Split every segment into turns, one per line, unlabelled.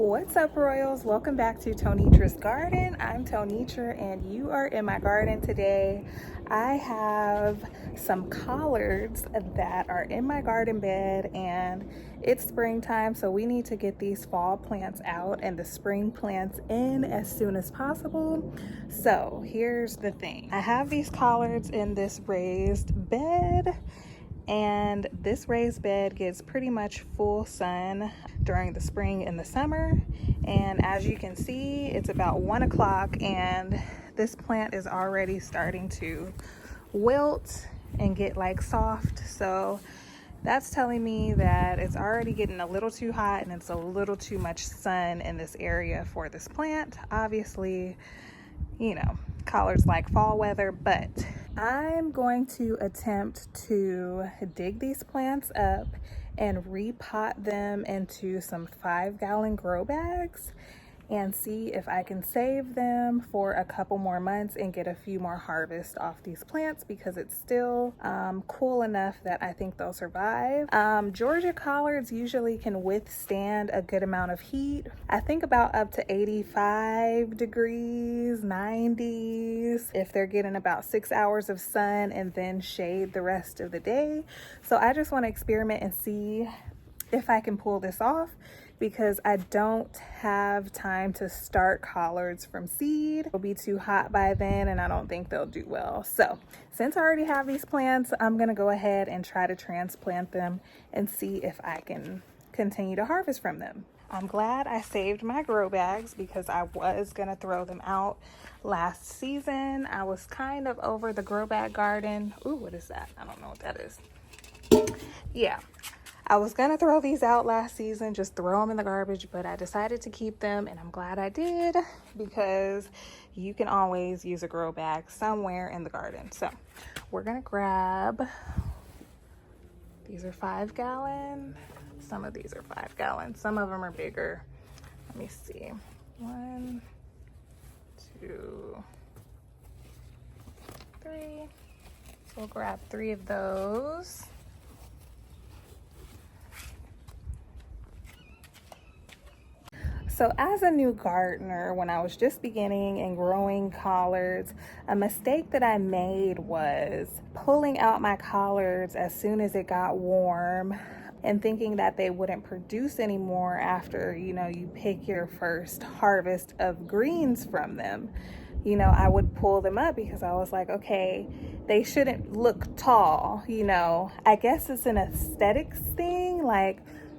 What's up, Royals? Welcome back to Tonetrasgarden. I'm Tonetra and you are in my garden today. I have some collards that are in my garden bed and it's springtime, so we need to get these fall plants out and the spring plants in as soon as possible. So here's the thing. I have these collards in this raised bed, and this raised bed gets pretty much full sun during the spring and the summer. And as you can see, it's about 1 o'clock and this plant is already starting to wilt and get like soft. So that's telling me that it's already getting a little too hot and it's a little too much sun in this area for this plant. Obviously, you know, collards like fall weather, but I'm going to attempt to dig these plants up and repot them into some 5-gallon grow bags and see if I can save them for a couple more months and get a few more harvests off these plants, because it's still cool enough that I think they'll survive. Georgia collards usually can withstand a good amount of heat. I think about up to 85 degrees, 90s, if they're getting about 6 hours of sun and then shade the rest of the day. So I just want to experiment and see if I can pull this off, because I don't have time to start collards from seed. It'll be too hot by then and I don't think they'll do well. So since I already have these plants, I'm gonna go ahead and try to transplant them and see if I can continue to harvest from them. I'm glad I saved my grow bags because I was gonna throw them out last season. I was kind of over the grow bag garden. Ooh, what is that? I don't know what that is. Yeah. I was gonna throw these out last season, just throw them in the garbage, but I decided to keep them and I'm glad I did, because you can always use a grow bag somewhere in the garden. So we're gonna grab, these are 5-gallon. Some of these are 5-gallon, some of them are bigger. Let me see, 1, 2, 3. So we'll grab 3 of those. So as a new gardener, when I was just beginning and growing collards, a mistake that I made was pulling out my collards as soon as it got warm and thinking that they wouldn't produce anymore after, you know, you pick your first harvest of greens from them. You know, I would pull them up because I was like, okay, they shouldn't look tall, you know. I guess it's an aesthetics thing, like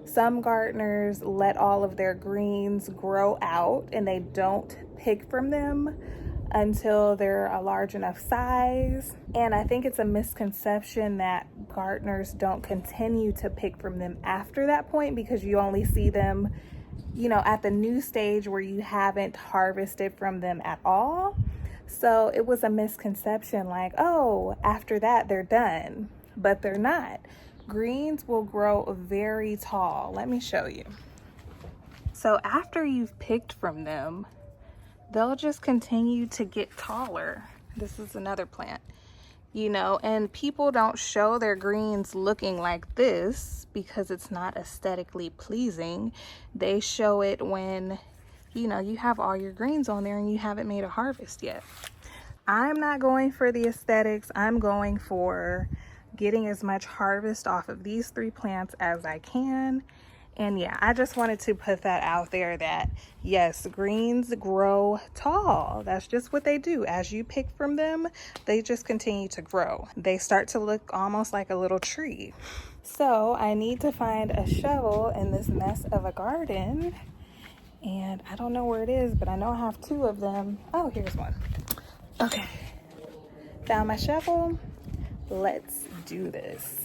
some gardeners let all of their greens grow out and they don't pick from them until they're a large enough size. And I think it's a misconception that gardeners don't continue to pick from them after that point, because you only see them, you know, at the new stage where you haven't harvested from them at all. So it was a misconception, like, oh, after that they're done, but they're not. Greens will grow very tall. Let me show you. So after you've picked from them, they'll just continue to get taller. This is another plant, you know, and people don't show their greens looking like this because it's not aesthetically pleasing. They show it when, you know, you have all your greens on there and you haven't made a harvest yet. I'm not going for the aesthetics. I'm going for getting as much harvest off of these 3 plants as I can. And yeah, I just wanted to put that out there that yes, greens grow tall. That's just what they do. As you pick from them, they just continue to grow. They start to look almost like a little tree. So I need to find a shovel in this mess of a garden. And I don't know where it is, but I know I have 2 of them. Oh, here's one. Okay, found my shovel. Let's do this.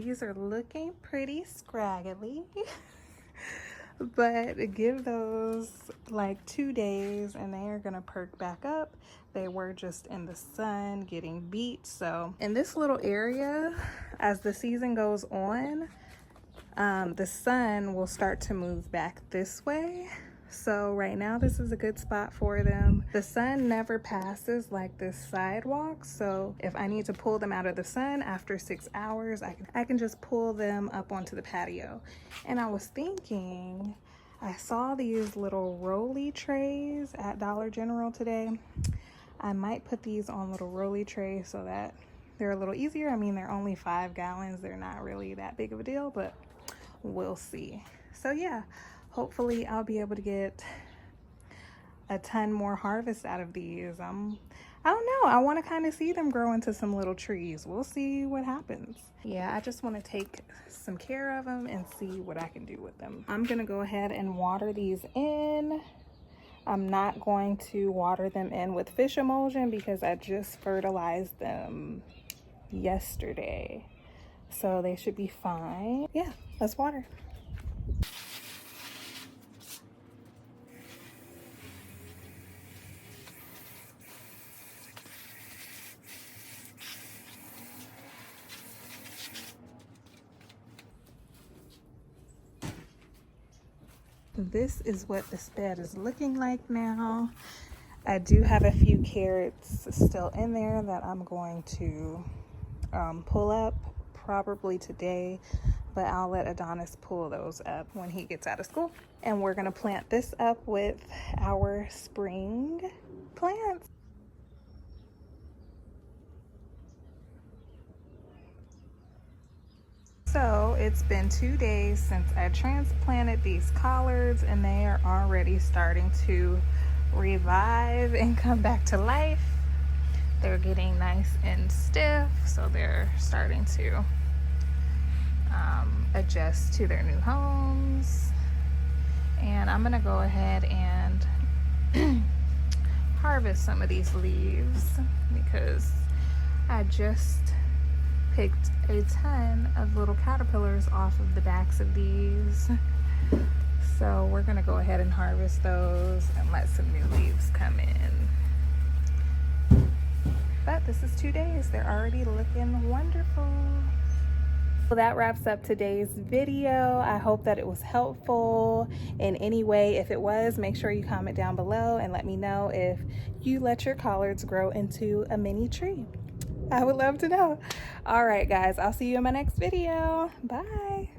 These are looking pretty scraggly. But give those like 2 days and they are gonna perk back up. They were just in the sun getting beat. So in this little area, as the season goes on, the sun will start to move back this way. So right now this is a good spot for them. The sun never passes like this sidewalk, so if I need to pull them out of the sun after 6 hours, I can just pull them up onto the patio. And I was thinking, I saw these little rolly trays at Dollar General today. I might put these on little rolly trays so that they're a little easier. I mean, they're only 5 gallons. They're not really that big of a deal, but we'll see. So yeah, hopefully I'll be able to get a ton more harvest out of these. I don't know, I want to kind of see them grow into some little trees. We'll see what happens. Yeah, I just want to take some care of them and see what I can do with them. I'm gonna go ahead and water these in. I'm not going to water them in with fish emulsion because I just fertilized them yesterday, so they should be fine. Yeah, let's water. This is what this bed is looking like now. I do have a few carrots still in there that I'm going to pull up probably today, but I'll let Adonis pull those up when he gets out of school. And we're gonna plant this up with our spring plants. So it's been 2 days since I transplanted these collards and they are already starting to revive and come back to life. They're getting nice and stiff, so they're starting to adjust to their new homes. And I'm gonna go ahead and harvest some of these leaves because I just picked a ton of little caterpillars off of the backs of these. So we're gonna go ahead and harvest those and let some new leaves come in. But this is 2 days, they're already looking wonderful. Well, that wraps up today's video. I hope that it was helpful in any way. If it was, make sure you comment down below and let me know if you let your collards grow into a mini tree. I would love to know. All right, guys, I'll see you in my next video. Bye.